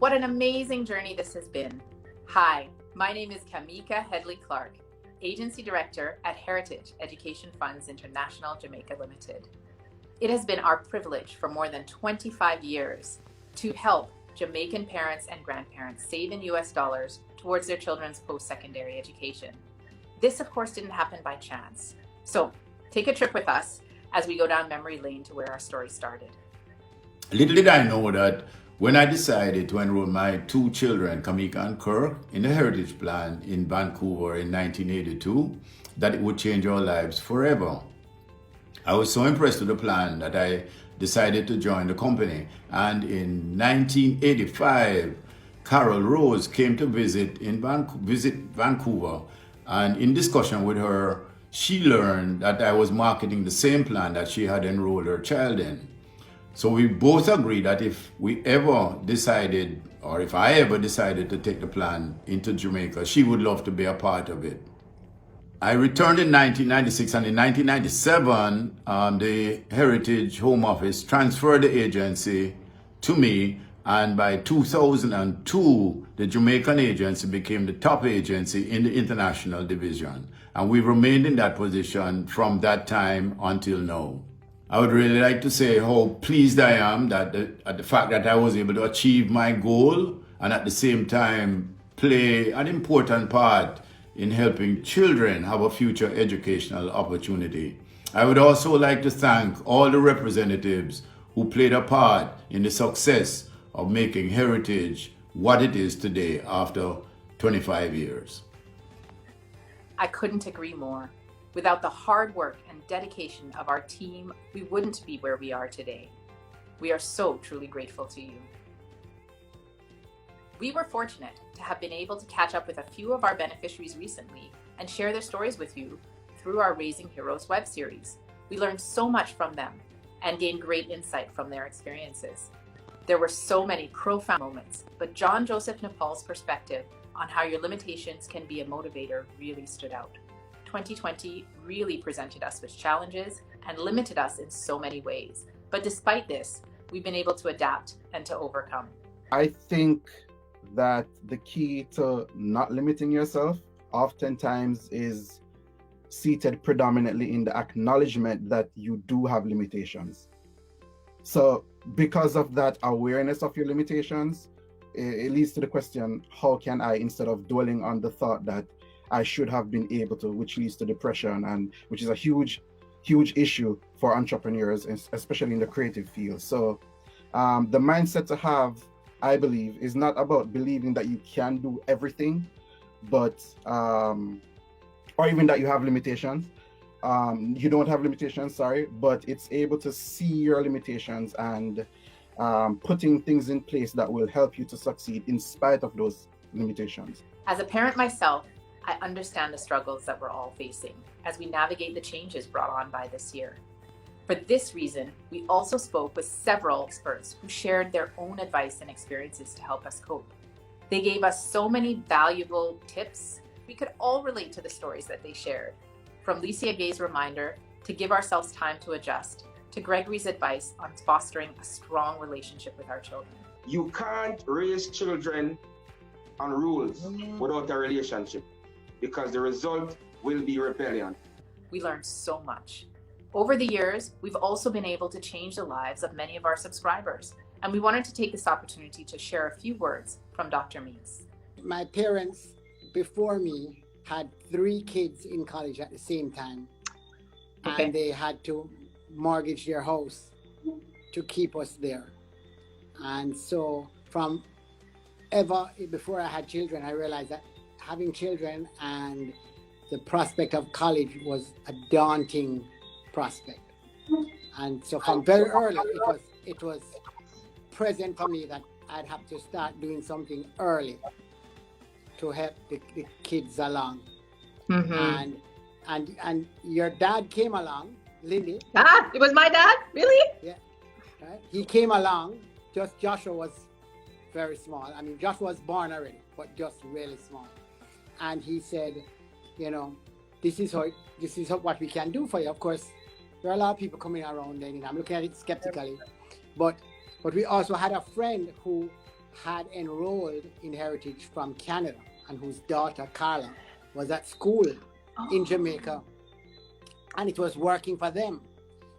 What an amazing journey this has been. Hi, my name is Kamika Headley-Clark, Agency Director at Heritage Education Funds International Jamaica Limited. It has been our privilege for more than 25 years to help Jamaican parents and grandparents save in US dollars towards their children's post-secondary education. This, of course, didn't happen by chance. So take a trip with us as we go down memory lane to where our story started. Little did I know that when I decided to enroll my two children, Kamika and Kirk, in the Heritage Plan in Vancouver in 1982, that it would change our lives forever. I was so impressed with the plan that I decided to join the company. And in 1985, Carol Rose came to visit Vancouver. And in discussion with her, she learned that I was marketing the same plan that she had enrolled her child in. So we both agreed that if we ever decided, or if I ever decided to take the plan into Jamaica, she would love to be a part of it. I returned in 1996, and in 1997, the Heritage Home Office transferred the agency to me, and by 2002, the Jamaican agency became the top agency in the international division. And we've remained in that position from that time until now. I would really like to say how pleased I am at the fact that I was able to achieve my goal and at the same time play an important part in helping children have a future educational opportunity. I would also like to thank all the representatives who played a part in the success of making Heritage what it is today after 25 years. I couldn't agree more. Without the hard work and dedication of our team, we wouldn't be where we are today. We are so truly grateful to you. We were fortunate to have been able to catch up with a few of our beneficiaries recently and share their stories with you through our Raising Heroes web series. We learned so much from them and gained great insight from their experiences. There were so many profound moments, but John Joseph Nepal's perspective on how your limitations can be a motivator really stood out. 2020 really presented us with challenges and limited us in so many ways. But despite this, we've been able to adapt and to overcome. I think that the key to not limiting yourself oftentimes is seated predominantly in the acknowledgement that you do have limitations. So because of that awareness of your limitations, it leads to the question, how can I, instead of dwelling on the thought that I should have been able to, which leads to depression, and which is a huge issue for entrepreneurs, especially in the creative field. So the mindset to have, I believe, is not about believing that you can do everything, but or even that you have limitations. You don't have limitations, sorry, but it's able to see your limitations and putting things in place that will help you to succeed in spite of those limitations. As a parent myself, I understand the struggles that we're all facing as we navigate the changes brought on by this year. For this reason, we also spoke with several experts who shared their own advice and experiences to help us cope. They gave us so many valuable tips. We could all relate to the stories that they shared. From Licia Gay's reminder to give ourselves time to adjust, to Gregory's advice on fostering a strong relationship with our children. You can't raise children on rules without a relationship, because the result will be rebellion. We learned so much. Over the years, we've also been able to change the lives of many of our subscribers, and we wanted to take this opportunity to share a few words from Dr. Meeks. My parents, before me, had 3 kids in college at the same time, and they had to mortgage their house to keep us there. And so from before I had children, I realized that having children and the prospect of college was a daunting prospect. And so from very early, it was present for me that I'd have to start doing something early to help the kids along. Mm-hmm. And your dad came along, Lindy. It was my dad? Really? Yeah. Right? He came along, just Joshua was very small. I mean, Joshua was born already, but just really small. And he said, this is what we can do for you. Of course, there are a lot of people coming around then, I'm looking at it skeptically. But we also had a friend who had enrolled in Heritage from Canada and whose daughter, Carla, was at school in Jamaica, and it was working for them.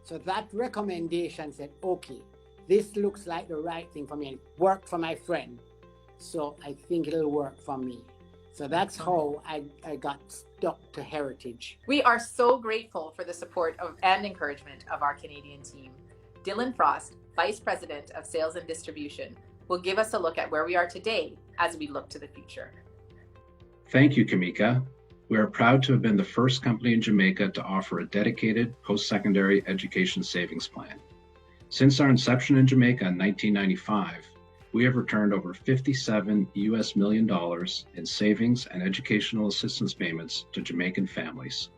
So that recommendation said, okay, this looks like the right thing for me, and it worked for my friend. So I think it'll work for me. So that's how I got stuck to Heritage. We are so grateful for the support and encouragement of our Canadian team. Dylan Frost, Vice President of Sales and Distribution, will give us a look at where we are today as we look to the future. Thank you, Kamika. We are proud to have been the first company in Jamaica to offer a dedicated post-secondary education savings plan. Since our inception in Jamaica in 1995, we have returned over $57 million in savings and educational assistance payments to Jamaican families.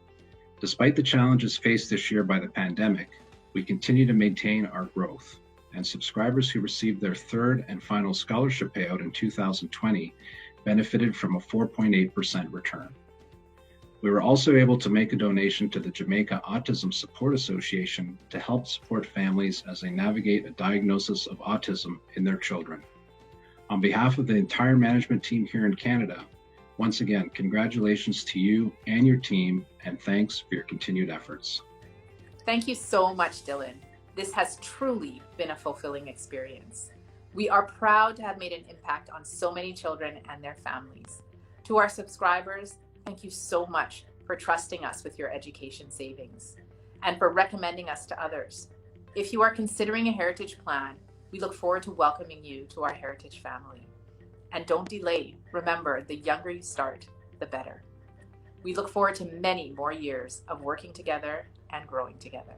Despite the challenges faced this year by the pandemic, we continue to maintain our growth, and subscribers who received their third and final scholarship payout in 2020 benefited from a 4.8% return. We were also able to make a donation to the Jamaica Autism Support Association to help support families as they navigate a diagnosis of autism in their children. On behalf of the entire management team here in Canada, once again, congratulations to you and your team, and thanks for your continued efforts. Thank you so much, Dylan. This has truly been a fulfilling experience. We are proud to have made an impact on so many children and their families. To our subscribers, thank you so much for trusting us with your education savings and for recommending us to others. If you are considering a Heritage plan, we look forward to welcoming you to our Heritage family. And don't delay. Remember, the younger you start, the better. We look forward to many more years of working together and growing together.